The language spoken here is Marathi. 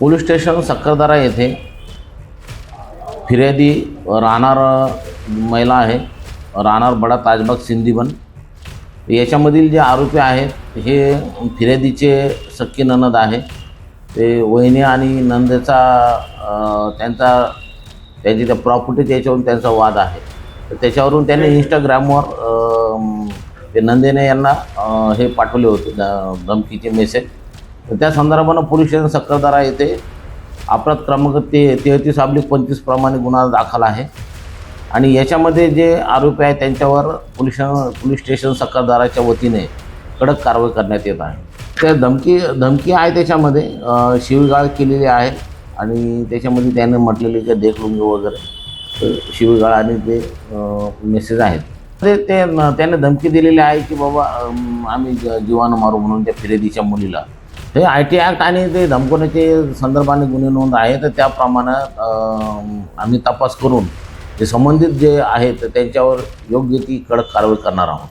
पोलीस स्टेशन सक्करदरा येथे फिर्यादी राहणार महिला आहे, राहणार बडा ताजबाग सिंदीबन। याच्यामधील जे आरोपी आहेत हे फिर्यादीचे सख्खी नणंद आहे। ते वहिनी आणि नंदेचा त्यांची त्या प्रॉपर्टीच्या याच्यावरून त्यांचा वाद आहे। तर त्याच्यावरून त्यांनी इंस्टाग्रामवर ते नंदेने यांना हे पाठवले होते धमकीचे मेसेज। तर त्या संदर्भानं पोलीस स्टेशन सक्करदरा येथे अपराध क्रमांक 33/25 प्रमाणे गुन्हा दाखल आहे। आणि याच्यामध्ये जे आरोपी आहेत त्यांच्यावर पोलीस स्टेशन सक्करदराच्या वतीने कडक कारवाई करण्यात येत आहे। त्या धमकी आहे त्याच्यामध्ये शिवीगाळ केलेली आहे आणि त्याच्यामध्ये त्याने म्हटलेले की देखलुंगी वगैरे शिवीगाळ आणि ते मेसेज आहेत। त्याने धमकी दिलेली आहे की बाबा आम्ही जीवानं मारू म्हणून त्या फिर्यादीच्या मुलीला। हे IT ॲक्ट आणि ते धमकवण्याचे संदर्भाने गुन्हे नोंद आहे। तर त्याप्रमाणे आम्ही तपास करून ते संबंधित जे आहेत त्यांच्यावर योग्य ती कडक कारवाई करणार आहोत।